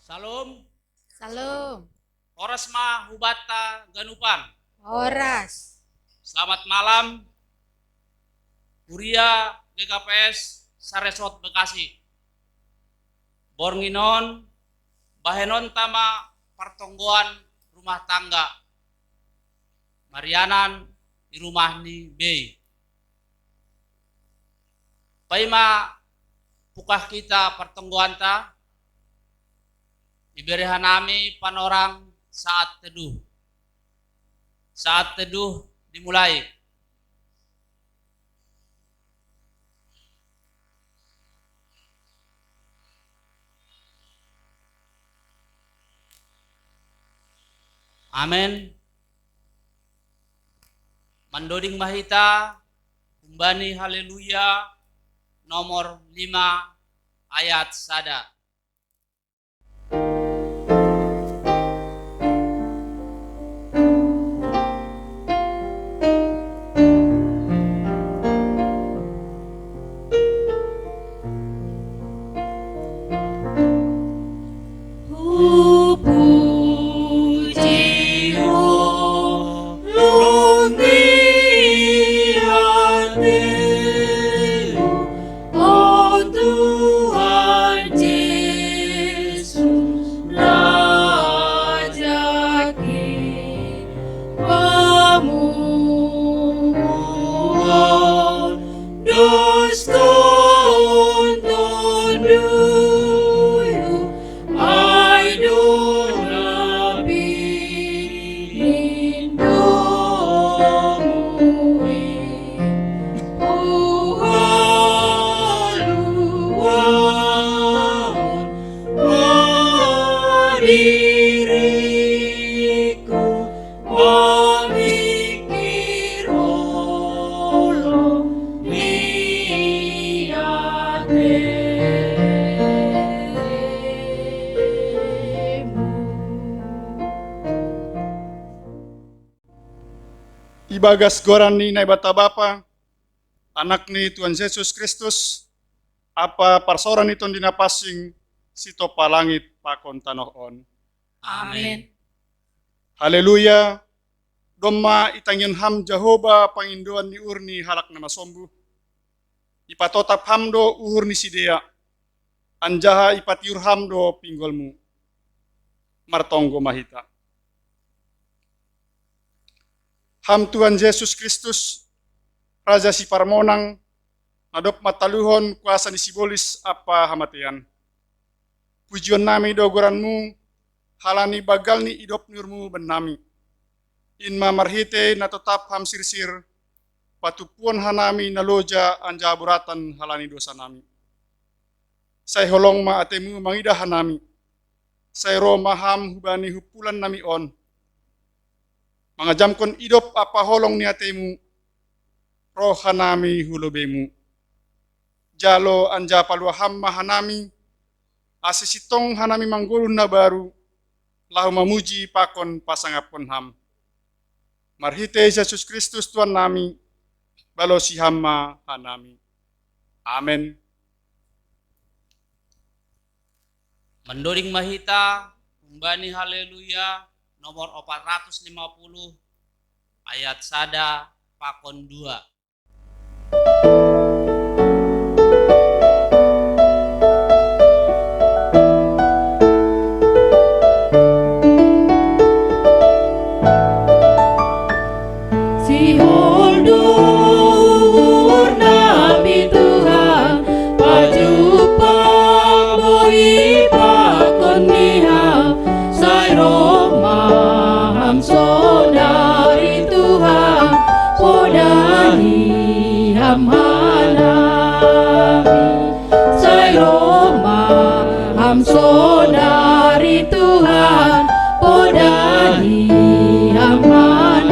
Salom, Salam. Horas ma hubata ganupan. Horas. Selamat malam, Kuria GKPS Saresot Bekasi. Bornginon, bahenon tama pertonggoan rumah tangga. Marianan di rumah ni Bey. Paima pukah kita pertonggoan ta. Iberihan nami panorang saat teduh. Saat teduh dimulai. Amin. Mandoding mahita, kumbani haleluya, nomor 5 ayat sada. Ibagas goran ni na bata bapa, anak ni Tuhan Yesus Kristus, apa parsoran iton dinapasing sito palangit pakon tanohon. Amin. Haleluya, domma itangyan ham Jehovah pangindoan ni urni halak na masombu. Ipatotap hamdo uhur ni sidea, anjaha ipatiur hamdo pinggolmu, martonggo mahita. Ham Tuhan Yesus Kristus, Raja si Parmonang, nadop mataluhon kuasa ni sibolis apa hamatian. Pujian nami dogoranmu, halani bagal ni idop nurmu benami. Inma marhite na tetap ham sirsir, patupuan hanami naloja anja buratan halani dosa nami. Say holong ma atemu mangidah hanami, say ro maham hubani hupulan nami on. Mangajamkon idop apa holong ni atemu, roh hanami hulobemu. Jalo anja paluaham mahanami, asisitong hanami manggulun na baru, lahu mamuji pakon pasangapon ham. Marhite Yesus Kristus Tuhan nami, balo si hamma hanami. Amen. Mendoring mahita, kumbani haleluya, nomor 450 ayat sada pakon 2. Saudari Tuhan, podari amanami.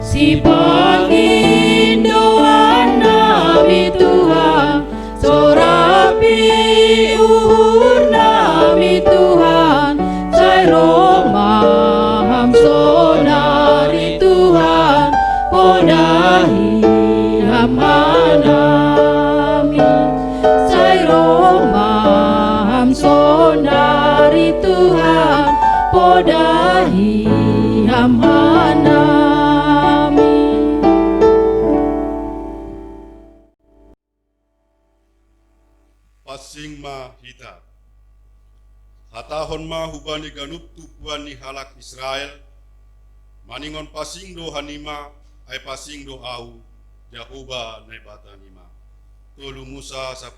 Si pangin doa nami Tuhan, sorapi uhur nami Tuhan, sai Roma ham sonari Tuhan, podahi amanami. Sai Roma ham sonari Tuhan, podahi amanami. Pasing ma hita. Hatahon ma hubani ganup tupuan ni halak Israel. Maningon pasing do hanima ay pasing do au Jahuba nebata nima. Tolu Musa 10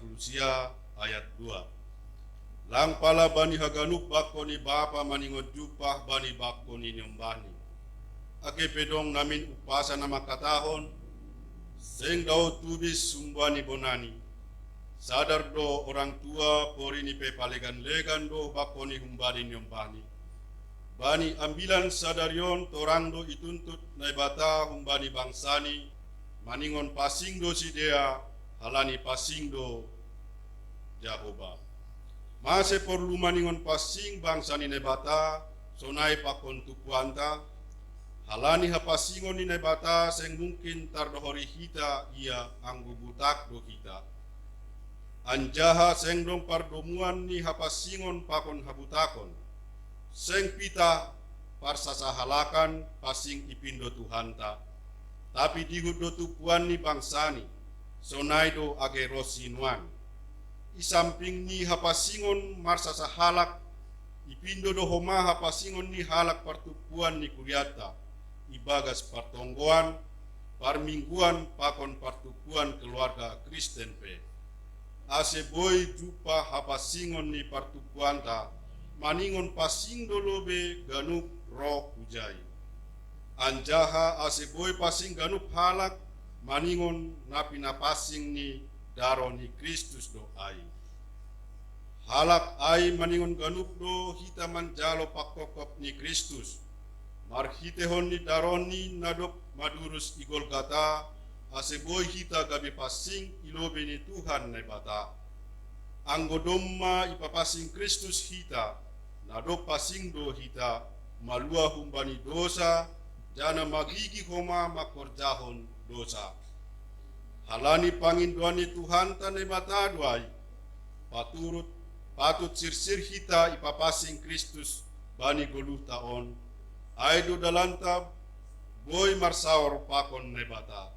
ayat 2. Lang pala bani haganup bako ni bapa maningon jupah bani bako ni nyombani. Ake pedong namin upasa na makatahon. Seng daw tubis sumbani bonani. Sadar do orang tua pori ni pe palegan-legan do bakoni humbani nyombani. Bani ambilan sadarion torang do ituntut naibata humbani bangsani, maningon pasing do sidea halani pasing do Jahoba. Mase perlu maningon pasing bangsani naibata sonai pakon tupuanta, halani hapasingon ni naibata seng mungkin tardohori hita ia anggu butak do hita. Anjaha seng dong pardomuan ni hapasingon pakon habutakon. Seng pita parsasa halakan pasing ipindo Tuhanta. Tapi dihud do tupuan ni bangsani. Sonaido age rosinuan. Isamping ni hapasingon marsasa halak. Ipindo do homa hapasingon ni halak partupuan ni kuliata. Ibagas partonggoan, parmingguan pakon partupuan keluarga Kristen pe. Ase boy jupa hapasingon ni partupuanta, maningon pasing dolobe ganup roh hujai. Anjaha ase boy pasing ganup halak, maningon napina pasing ni daro ni Kristus do ai. Halak ai maningon ganup do hita manjalo pakokop ni Kristus. Marhitehon ni daroni nadop madurus igol gata, ase boy hita gabi pasing ilobe ni Tuhan nebata. Anggodomma ipapasing Kristus hita, nado pasing do hita, malua humbani dosa, jana magigi homa makorjahon dosa. Halani pangindoani Tuhan ta nebata duai, patut sirsir hita ipapasing Kristus bani goluh taon, aido dalanta boy marsaor pakon nebata.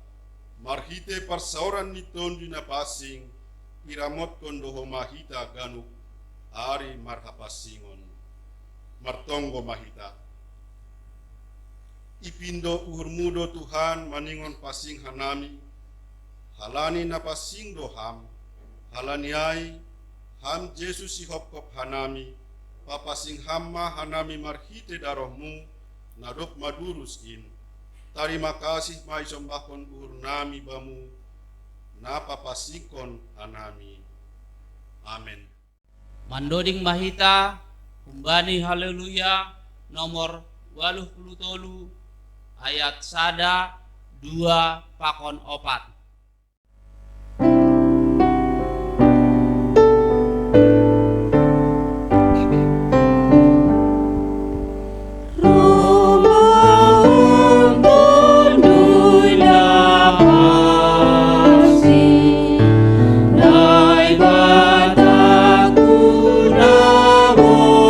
Marhite parsauran ni tondi na pasing, iramot kondo mahita ganuk, ari marhapasingon, martonggo mahita. Ipindo uhurmudo Tuhan maningon pasing hanami, halani na pasing do ham, halani ay, ham Jesus ihopkop hanami, papasing hamma hanami marhite darohmu, nadop madurus in. Terima kasih mai sombahkon uhur nami bamu, napapasikon anami. Amin. Mandoding mahita, kumbani haleluya, nomor 83, ayat 1, 2, pakon 4. Nai bataku namo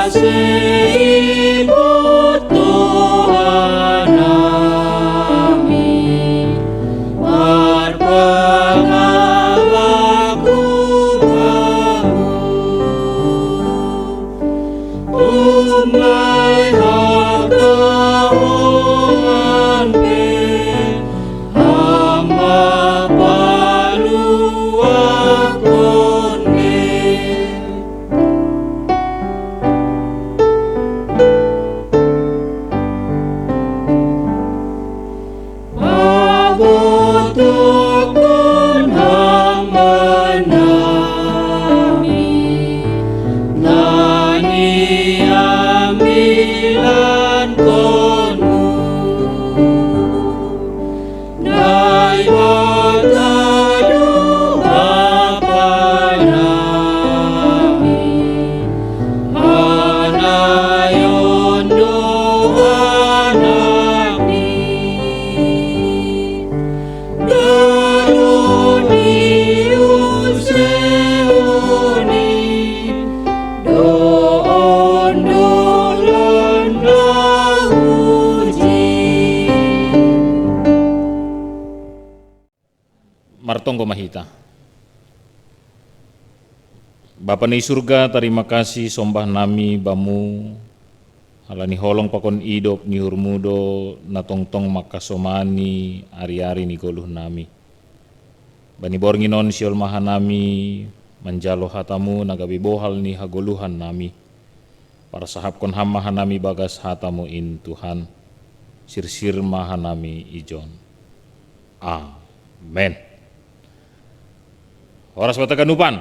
seibut Tuhan kami, berpegang baku bahu, tumai harga oman pe, hamba palua konde. Pabutukun hamba nami, nani ambilan konmu, nai batadu Bapa nami, hanayon anak ni. Martonggo Mahita. Bapa ni surga, terima kasih sombah nami bamu halani holong pakon idop ni hurmudo na tongtong makasomani ari-ari ni goluh nami. Bani bornginon siol maha nami manjalo hatamu nagabi bohal ni hagoluhan nami. Para sahab kon ham maha nami bagas hatamu in Tuhan. Sir-sir maha nami ijon. Amen. Horas bata ganupan.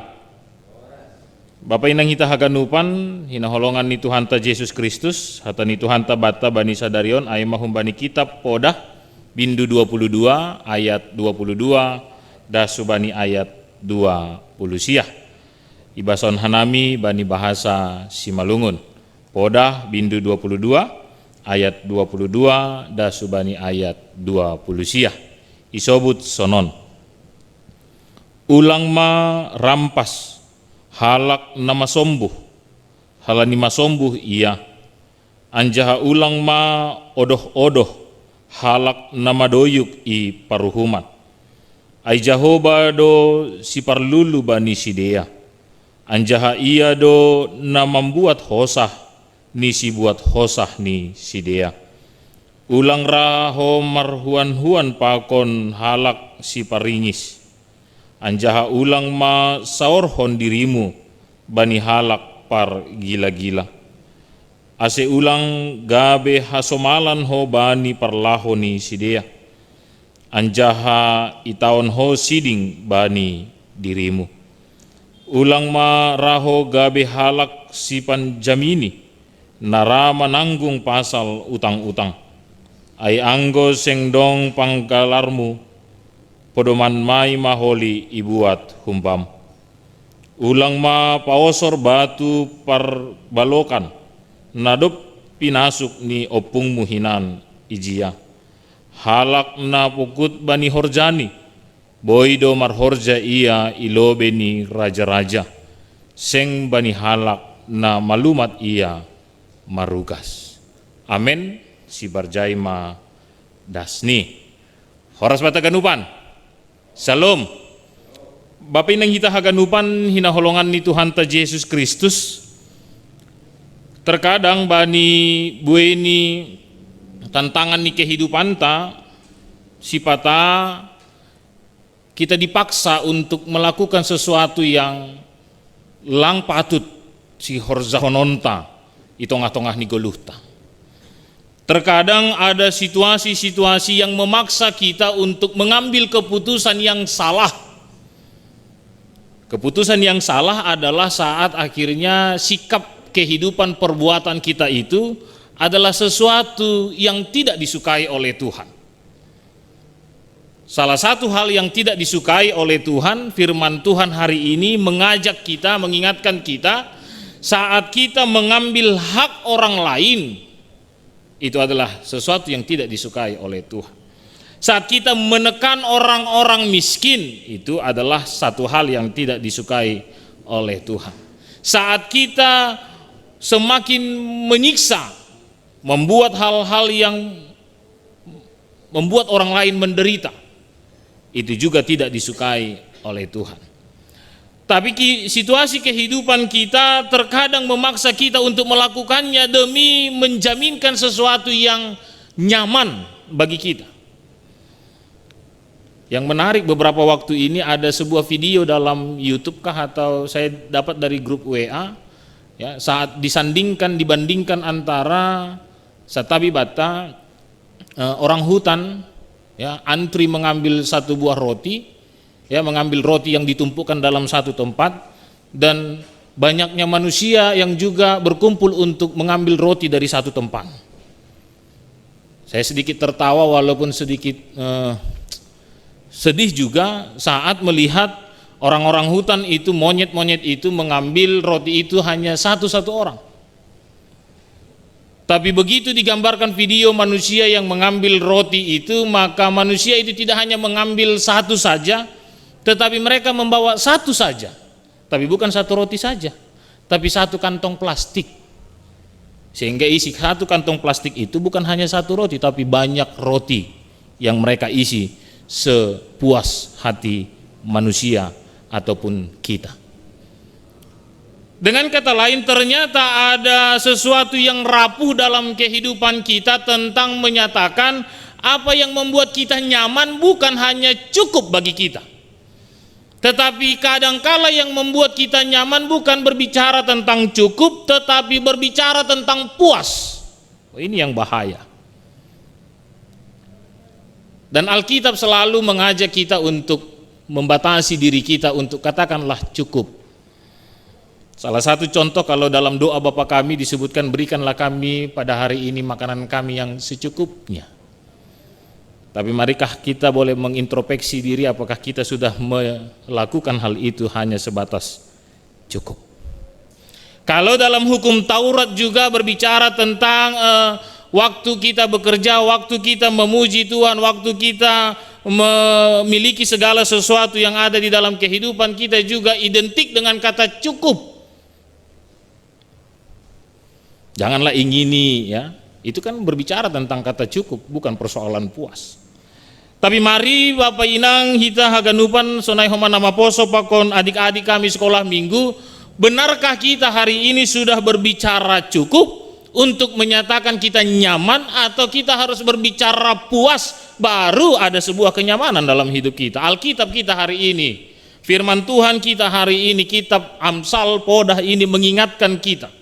Bapa inang hita haganupan hinaholongan ni Tuhan ta Yesus Kristus hata ni Tuhan ta bata bani sadarion ay mahumbani kitab Podah bindu 22 ayat 22 dasubani ayat 20 siah. Ibason hanami bani bahasa Simalungun. Podah bindu 22 ayat 22 dasubani ayat 20 siah. Isobut sonon. Ulang ma rampas halak nama sombuh halani masombuh ia anjaha ulang ma odoh-odoh halak nama doyuk i paruhuman ai Jahoba do si parlulu bani sidea anjaha ia do na membuat hosah ni si buat hosah ni sidea ulang raho marhuan-huan pakon halak si paringis anjaha ulang ma saorhon dirimu bani halak par gila-gila ase ulang gabe hasomalan ho bani parlaho ni sidea anjaha itaon ho siding bani dirimu ulang ma raho gabe halak si panjamini nara menanggung pasal utang-utang ai anggo sengdong panggalarmu podoman mai maholi ibuat humpam ulang ma paosor batu parbalokan nadop pinasuk ni opung muhinan ijia halak na pukut bani horjani boido marhorja ia ilobe ni raja-raja seng bani halak na malumat ia marugas amen si barjai ma dasni horas bata ganupan. Salam. Bapa inang hita haganupan hinaholongan ni Tuhan ta Yesus Kristus. Terkadang bani bueni tantangan ni kehidupan ta sipata kita dipaksa untuk melakukan sesuatu yang lang patut si horzahononta itongah-tongah ni goluhta. Terkadang ada situasi-situasi yang memaksa kita untuk mengambil keputusan yang salah. Keputusan yang salah adalah saat akhirnya sikap kehidupan perbuatan kita itu adalah sesuatu yang tidak disukai oleh Tuhan. Salah satu hal yang tidak disukai oleh Tuhan, firman Tuhan hari ini mengajak kita, mengingatkan kita, saat kita mengambil hak orang lain, itu adalah sesuatu yang tidak disukai oleh Tuhan. Saat kita menekan orang-orang miskin, itu adalah satu hal yang tidak disukai oleh Tuhan. Saat kita semakin menyiksa, membuat hal-hal yang membuat orang lain menderita, itu juga tidak disukai oleh Tuhan. Tapi situasi kehidupan kita terkadang memaksa kita untuk melakukannya demi menjaminkan sesuatu yang nyaman bagi kita. Yang menarik, beberapa waktu ini ada sebuah video dalam YouTube atau saya dapat dari grup WA, ya, saat dibandingkan antara Satabi Bata, orang hutan, ya, antri mengambil satu buah roti, ya, mengambil roti yang ditumpukkan dalam satu tempat, dan banyaknya manusia yang juga berkumpul untuk mengambil roti dari satu tempat. Saya sedikit tertawa walaupun sedikit sedih juga saat melihat orang-orang hutan itu, monyet-monyet itu mengambil roti itu hanya satu-satu orang. Tapi begitu digambarkan video manusia yang mengambil roti itu, maka manusia itu tidak hanya mengambil satu saja, tetapi mereka membawa satu saja. Tapi bukan satu roti saja, tapi satu kantong plastik. Sehingga isi satu kantong plastik itu bukan hanya satu roti, tapi banyak roti yang mereka isi sepuas hati manusia ataupun kita. Dengan kata lain, ternyata ada sesuatu yang rapuh dalam kehidupan kita tentang menyatakan apa yang membuat kita nyaman bukan hanya cukup bagi kita, tetapi kadangkala yang membuat kita nyaman bukan berbicara tentang cukup, tetapi berbicara tentang puas. Ini yang bahaya. Dan Alkitab selalu mengajak kita untuk membatasi diri kita untuk katakanlah cukup. Salah satu contoh, kalau dalam doa Bapa kami disebutkan, berikanlah kami pada hari ini makanan kami yang secukupnya. Tapi marikah kita boleh mengintrospeksi diri, apakah kita sudah melakukan hal itu hanya sebatas cukup. Kalau dalam hukum Taurat juga berbicara tentang waktu kita bekerja, waktu kita memuji Tuhan, waktu kita memiliki segala sesuatu yang ada di dalam kehidupan kita juga identik dengan kata cukup. Janganlah ingini, ya. Itu kan berbicara tentang kata cukup, bukan persoalan puas. Tapi mari Bapak Inang kita haganupan sonai homa nama poso pakon adik-adik kami sekolah minggu, benarkah kita hari ini sudah berbicara cukup untuk menyatakan kita nyaman, atau kita harus berbicara puas baru ada sebuah kenyamanan dalam hidup kita? Alkitab kita hari ini, firman Tuhan kita hari ini, kitab Amsal Podah ini mengingatkan kita,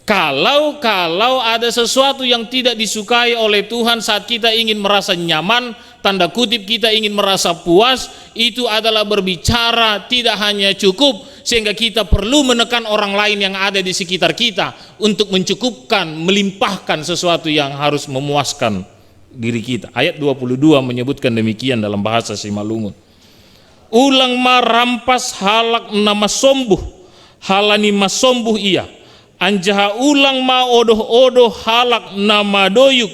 kalau ada sesuatu yang tidak disukai oleh Tuhan saat kita ingin merasa nyaman, tanda kutip kita ingin merasa puas, itu adalah berbicara tidak hanya cukup, sehingga kita perlu menekan orang lain yang ada di sekitar kita untuk mencukupkan, melimpahkan sesuatu yang harus memuaskan diri kita. Ayat 22 menyebutkan demikian dalam bahasa Simalungun. Ulang marampas halak nama sombuh, halani masombuh ia. Anjaha ulang ma odoh-odoh halak nama doyuk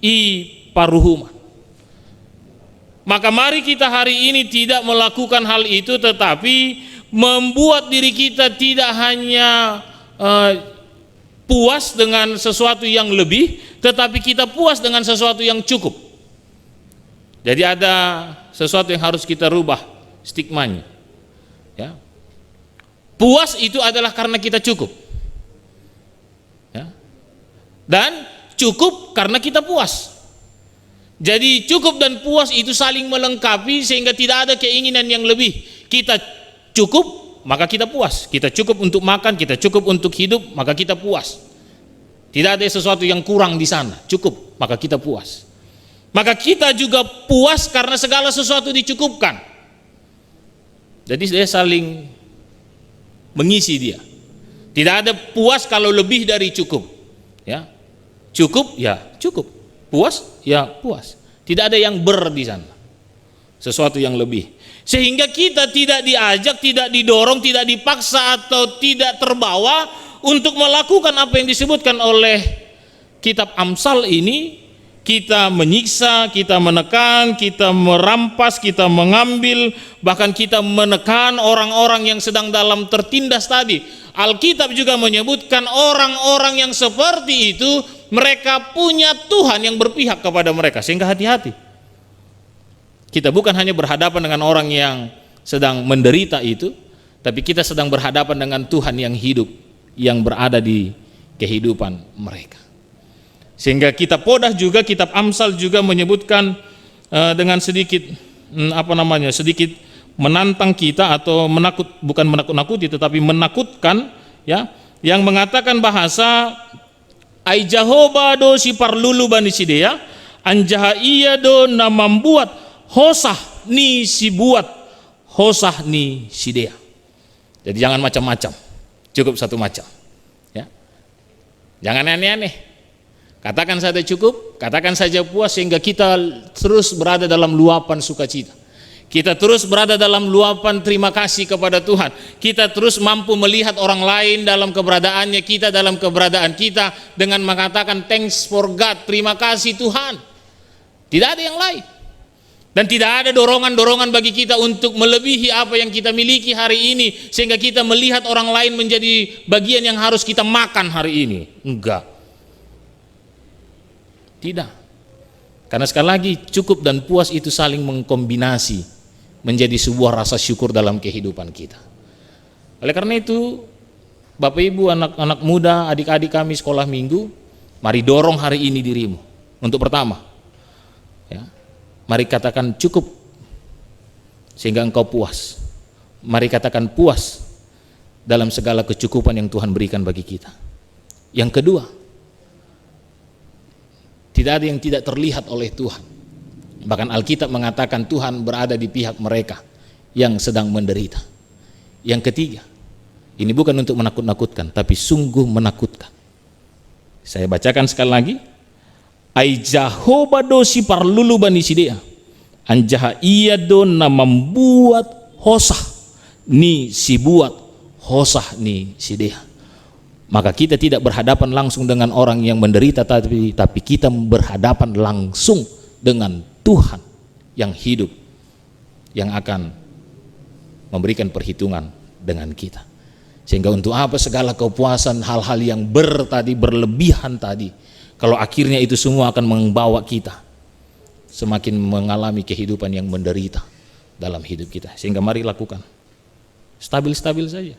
i paruhuma. Maka mari kita hari ini tidak melakukan hal itu, tetapi membuat diri kita tidak hanya puas dengan sesuatu yang lebih, tetapi kita puas dengan sesuatu yang cukup. Jadi ada sesuatu yang harus kita rubah stigmanya, ya. Puas itu adalah karena kita cukup, ya. Dan cukup karena kita puas. Jadi cukup dan puas itu saling melengkapi, sehingga tidak ada keinginan yang lebih. Kita cukup, maka kita puas. Kita cukup untuk makan, kita cukup untuk hidup, maka kita puas. Tidak ada sesuatu yang kurang di sana. Cukup, maka kita puas. Maka kita juga puas karena segala sesuatu dicukupkan. Jadi dia saling mengisi dia. Tidak ada puas kalau lebih dari cukup, ya. Cukup, ya cukup. Puas, ya puas. Tidak ada yang di sana. Sesuatu yang lebih. Sehingga kita tidak diajak, tidak didorong, tidak dipaksa, atau tidak terbawa untuk melakukan apa yang disebutkan oleh kitab Amsal ini, kita menyiksa, kita menekan, kita merampas, kita mengambil, bahkan kita menekan orang-orang yang sedang dalam tertindas tadi. Alkitab juga menyebutkan orang-orang yang seperti itu, mereka punya Tuhan yang berpihak kepada mereka, sehingga hati-hati. Kita bukan hanya berhadapan dengan orang yang sedang menderita itu, tapi kita sedang berhadapan dengan Tuhan yang hidup, yang berada di kehidupan mereka. Sehingga kitab Podah juga, kitab Amsal juga menyebutkan dengan sedikit sedikit menantang kita, atau bukan menakut-nakuti tetapi menakutkan, ya, yang mengatakan bahasa ai Jehovah do si parlulu bani sidea anjaha iya do na membuat hosah ni si buat hosah ni sidea. Jadi jangan macam-macam, cukup satu macam, ya. Jangan aneh-aneh. Katakan saja cukup, katakan saja puas, sehingga kita terus berada dalam luapan sukacita. Kita terus berada dalam luapan terima kasih kepada Tuhan. Kita terus mampu melihat orang lain dalam keberadaannya, kita dalam keberadaan kita, dengan mengatakan thanks for God, terima kasih Tuhan. Tidak ada yang lain. Dan tidak ada dorongan-dorongan bagi kita untuk melebihi apa yang kita miliki hari ini, sehingga kita melihat orang lain menjadi bagian yang harus kita makan hari ini. Enggak. Tidak. Karena sekali lagi, cukup dan puas itu saling mengkombinasi menjadi sebuah rasa syukur dalam kehidupan kita. Oleh karena itu, Bapak Ibu, anak-anak muda, adik-adik kami sekolah minggu, mari dorong hari ini dirimu. Untuk pertama, ya, mari katakan cukup sehingga engkau puas. Mari katakan puas dalam segala kecukupan yang Tuhan berikan bagi kita. Yang kedua, tidak ada yang tidak terlihat oleh Tuhan. Bahkan Alkitab mengatakan Tuhan berada di pihak mereka yang sedang menderita. Yang ketiga, ini bukan untuk menakut-nakutkan, tapi sungguh menakutkan. Saya bacakan sekali lagi. Ai Jehovah do si parlulu bani sidea anjaha iya do na membuat hosah ni si buat hosah ni sidea. Maka kita tidak berhadapan langsung dengan orang yang menderita, tapi kita berhadapan langsung dengan Tuhan yang hidup, yang akan memberikan perhitungan dengan kita. Sehingga untuk apa segala kepuasan hal-hal yang berlebihan tadi, kalau akhirnya itu semua akan membawa kita semakin mengalami kehidupan yang menderita dalam hidup kita. Sehingga mari lakukan stabil-stabil saja,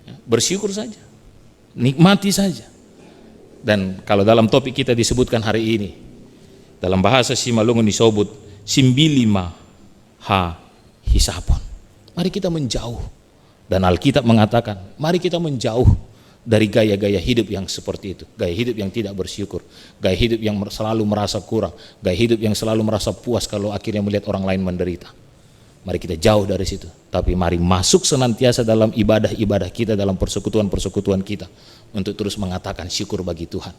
ya, bersyukur saja, nikmati saja. Dan kalau dalam topik kita disebutkan hari ini, dalam bahasa Simalungun disebut simbilima ha hisapon. Mari kita menjauh. Dan Alkitab mengatakan, mari kita menjauh dari gaya-gaya hidup yang seperti itu. Gaya hidup yang tidak bersyukur, gaya hidup yang selalu merasa kurang, gaya hidup yang selalu merasa puas kalau akhirnya melihat orang lain menderita. Mari kita jauh dari situ, tapi mari masuk senantiasa dalam ibadah-ibadah kita, dalam persekutuan-persekutuan kita, untuk terus mengatakan syukur bagi Tuhan.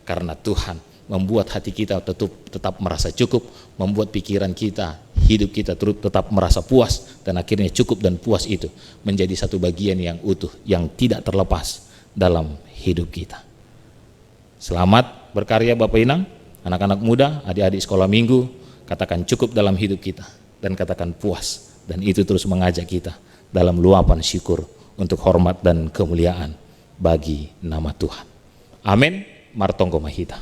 Karena Tuhan membuat hati kita tetap merasa cukup, membuat pikiran kita, hidup kita tetap merasa puas, dan akhirnya cukup dan puas itu menjadi satu bagian yang utuh, yang tidak terlepas dalam hidup kita. Selamat berkarya Bapak Inang, anak-anak muda, adik-adik sekolah minggu, katakan cukup dalam hidup kita, dan katakan puas, dan itu terus mengajak kita dalam luapan syukur untuk hormat dan kemuliaan bagi nama Tuhan. Amin. Martongko mahita.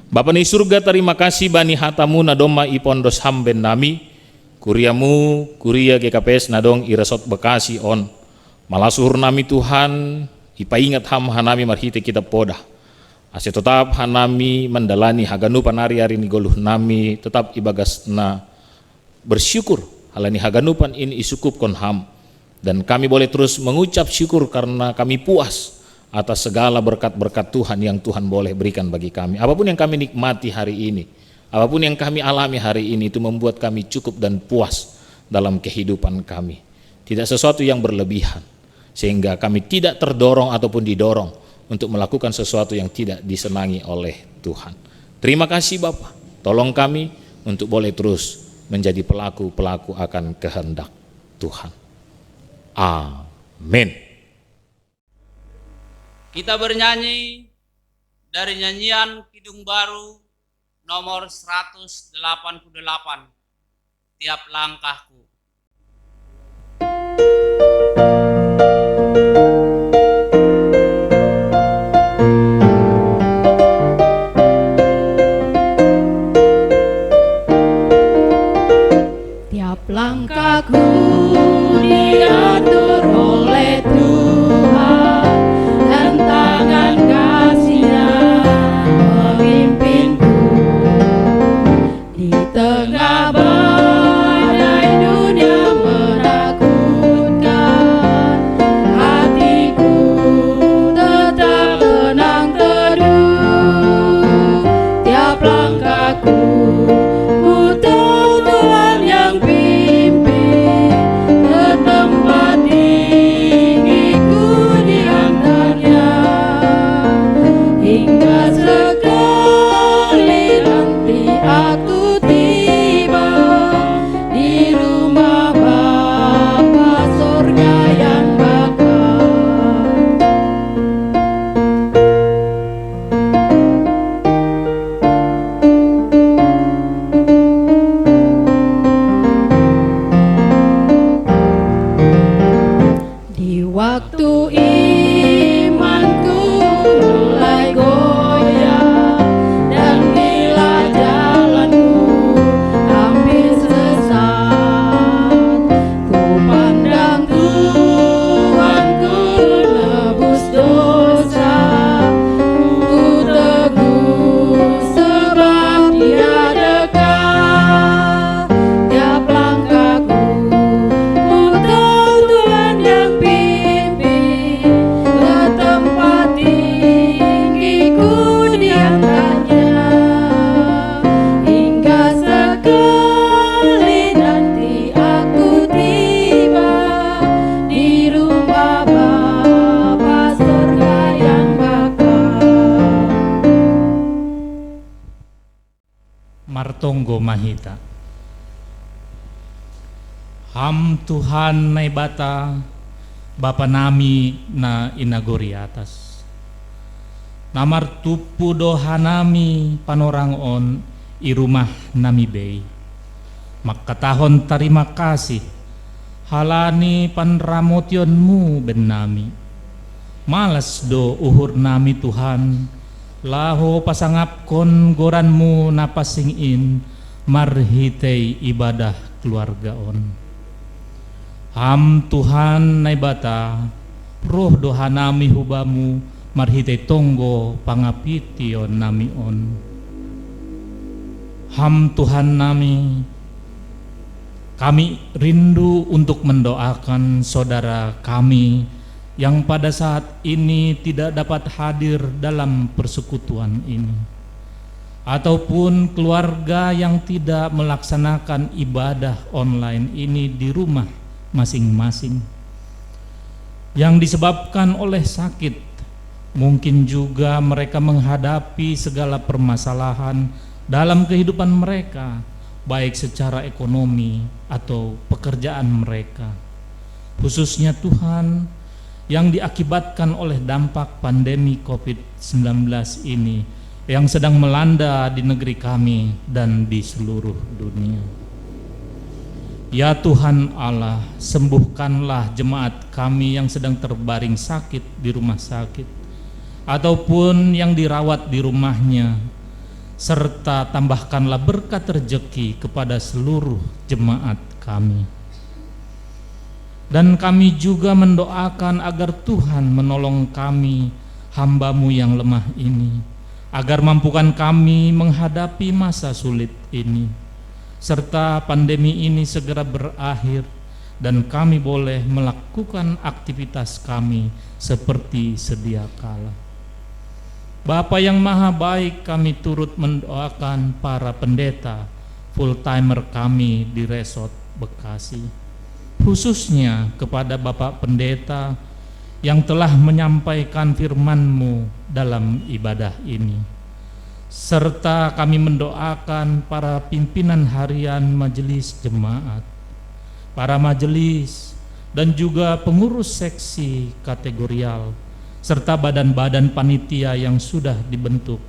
Bapa ni surga, terima kasih bani hatamu nadoma ipondos hamben nami, kuriamu kuria GKPS nadong iresot Bekasi on malasuhur nami Tuhan, ipaingat ham hanami marhite kita podah. Ase tetap hanami mendalani haganu panari-ari ni goluh nami tetap ibagas na bersyukur halani haganupan ini isukup kon ham, dan kami boleh terus mengucap syukur karena kami puas atas segala berkat-berkat Tuhan yang Tuhan boleh berikan bagi kami. Apapun yang kami nikmati hari ini, apapun yang kami alami hari ini, itu membuat kami cukup dan puas dalam kehidupan kami. Tidak sesuatu yang berlebihan, sehingga kami tidak terdorong ataupun didorong untuk melakukan sesuatu yang tidak disenangi oleh Tuhan. Terima kasih Bapa, tolong kami untuk boleh terus menjadi pelaku-pelaku akan kehendak Tuhan. Amin. Kita bernyanyi dari nyanyian Kidung Baru nomor 188, Tiap Langkahku. Tiap langkahku diatur oleh Tuhan, dan tangan kasih-Nya memimpinku. Di tengah badai dunia menakutkan, hatiku tetap tenang teduh. Tiap langkahku ku tahu Tuhan yang pimpin ke tempat tinggiku diantarnya, hingga sekali nanti aku tiba di rumah Bapa surga yang bakal. Di waktu imanku mulai goyah, dan bila jalanku hampir sesat, ku pandang Tuhanku nebus dosa. Ku teguh sebab Dia dekat. Tiap langkahku ku tahu Tuhan yang pimpin ke tempat tinggiku diantaranya, hingga sekali nanti aku tiba di rumah Bapa surga yang bakal. Martonggo Mahita. Ham Tuhan nai bata Bapa nami na inagori atas. Namar tupu doha nami panorang on i rumah nami bei. Makatahon terima kasih halani panramotionmu ben nami. Malas do uhur nami Tuhan, laho pasangapkon goranmu napasingin marhitei ibadah keluarga on. Ham Tuhan nai bata roh doha nami hubamu marhitei tonggo pangapition nami on. Ham Tuhan nami, kami rindu untuk mendoakan saudara kami yang pada saat ini tidak dapat hadir dalam persekutuan ini, ataupun keluarga yang tidak melaksanakan ibadah online ini di rumah masing-masing, yang disebabkan oleh sakit. Mungkin juga mereka menghadapi segala permasalahan dalam kehidupan mereka, baik secara ekonomi atau pekerjaan mereka, khususnya Tuhan yang diakibatkan oleh dampak pandemi COVID-19 ini yang sedang melanda di negeri kami dan di seluruh dunia. Ya Tuhan Allah, sembuhkanlah jemaat kami yang sedang terbaring sakit di rumah sakit, ataupun yang dirawat di rumahnya, serta tambahkanlah berkat rezeki kepada seluruh jemaat kami. Dan kami juga mendoakan agar Tuhan menolong kami, hamba-Mu yang lemah ini, agar mampukan kami menghadapi masa sulit ini, serta pandemi ini segera berakhir dan kami boleh melakukan aktivitas kami seperti sedia kala. Bapa yang maha baik, kami turut mendoakan para pendeta full timer kami di Resort Bekasi, khususnya kepada Bapak Pendeta yang telah menyampaikan firman-Mu dalam ibadah ini. Serta kami mendoakan para pimpinan harian majelis jemaat, para majelis, dan juga pengurus seksi kategorial, serta badan-badan panitia yang sudah dibentuk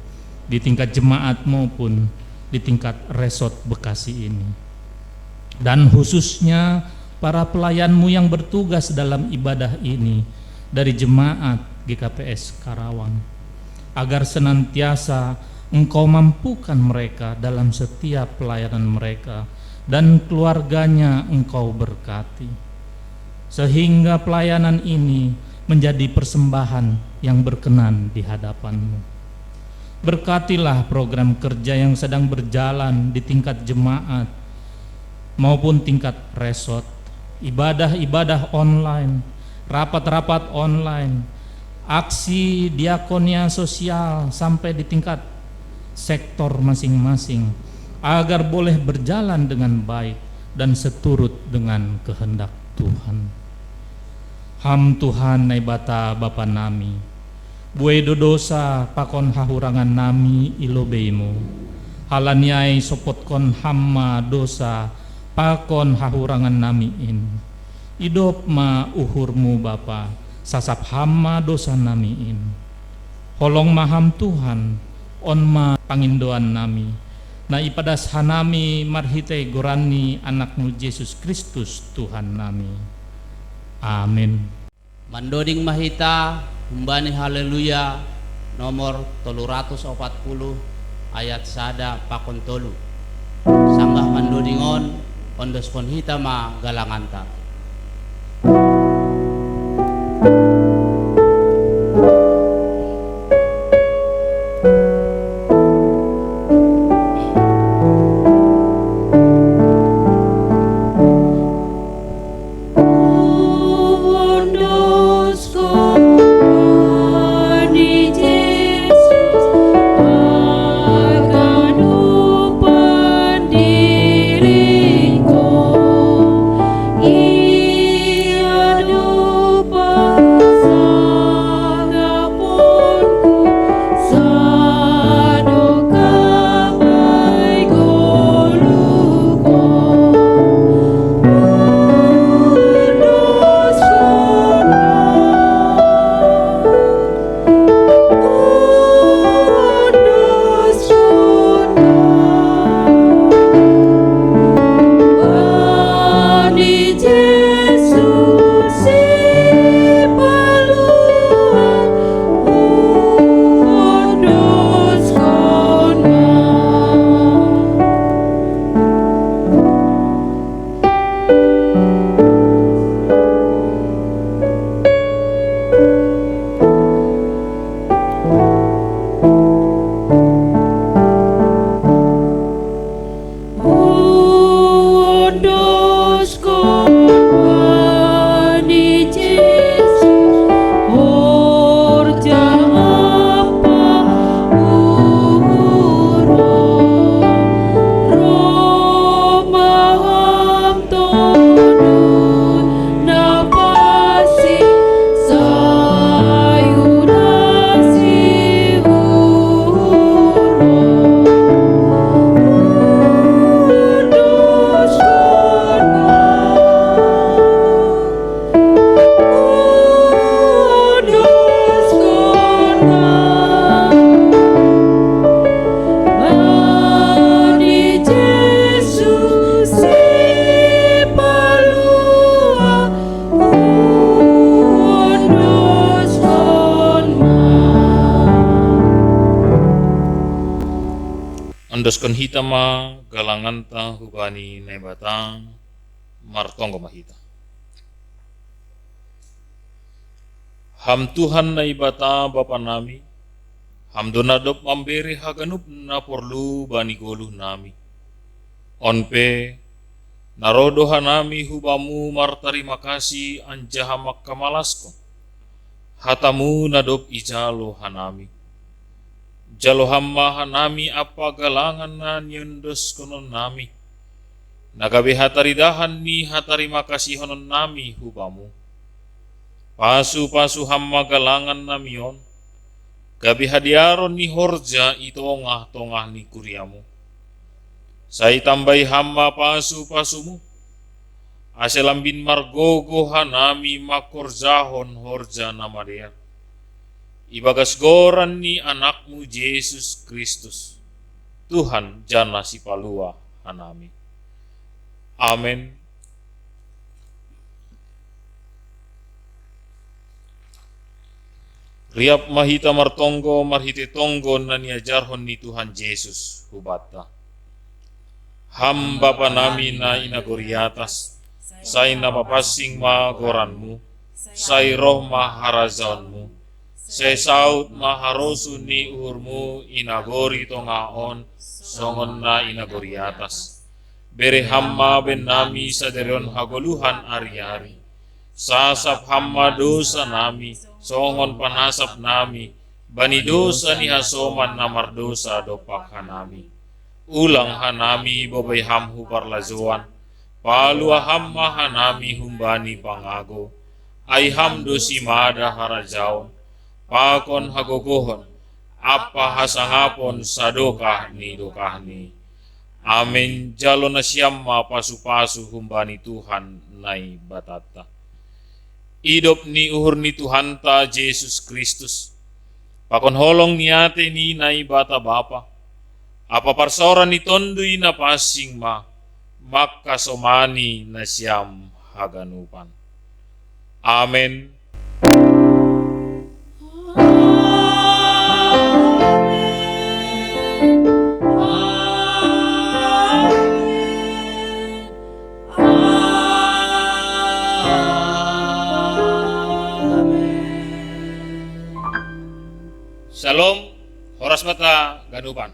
di tingkat jemaat maupun di tingkat resort Bekasi ini. Dan khususnya para pelayanmu yang bertugas dalam ibadah ini dari jemaat GKPS Karawang, agar senantiasa Engkau mampukan mereka dalam setiap pelayanan mereka dan keluarganya Engkau berkati, sehingga pelayanan ini menjadi persembahan yang berkenan di hadapan-Mu. Berkatilah program kerja yang sedang berjalan di tingkat jemaat maupun tingkat resort, ibadah-ibadah online, rapat-rapat online, aksi diakonia sosial sampai di tingkat sektor masing-masing, agar boleh berjalan dengan baik dan seturut dengan kehendak Tuhan. Ham Tuhan naibata Bapa nami, bue dodosa pakon hahurangan nami ilobeimu, halaniai sopotkon hamma dosa pakon hahurangan nami in, idop ma uhurmu Bapa sasap hamma dosa nami in, holong maham Tuhan on ma pangindoan nami, na ipadas hanami marhite gorani anakmu Yesus Kristus Tuhan nami. Amin. Mandoding mahita humbani haleluya nomor 340 ayat sada pakon tolu. Sanggah mandodingon ondoskon hita ma galanganta. Ondoskon hita ma galanganta hubani naibata martonggo mahita. Ham Tuhan naibata Bapa nami, ham donadop memberi haganup na porlu bani goluh nami. Onpe narodoha nami hubamu martarima kasih anjaha makkamalasku. Hatamu nadop ijalo hanami. Jalo hamma hanami apa galangan na nyundos konon nami. Nagabe hataridahan ni hatarima kasih honon nami hubamu. Pasu-pasu hamma galangan namion. Gabi hadiaron ni horja itongah-tongah ni kuriamu. Sai tambai hamma pasu-pasumu. Aselambin margogo hanami makorzahon horja namadea. ibagas goran ni anakmu Yesus Kristus, Tuhan jana si palua hanami. Amen. Riap mahita martonggo marhite tonggo na niajarhon ni Tuhan Yesus hubata. Hamba panami na inagoriatas, say napapasing magoranmu, say roh maharazaonmu, say saut maharosu ni urmu inagori tongaon, songon na inagoriatas. Bere hamma ben nami sa derion hagoluhan ari-ari. Sasap hamma dosa nami, songon panasap nami, bani dosa ni hasoman na mardosa dopak hanami. Ulang hanami bobay hamhu parlazuan, palua hamma hanami humbani pangago, ay hamdo si mada harajaon, pakon hagogohon, apa hasangapon sa dokah ni. Amin. Jalo na siyam mapasu-pasu humbani Tuhan nai batata. Idop ni uhur ni Tuhan ta Yesus Kristus. Pakon holong niate ni nai bata bapa. Apa parsoran ni tondui na pasing maka somani na siyam haganupan. Amen. Shalom, horas mata ganupan.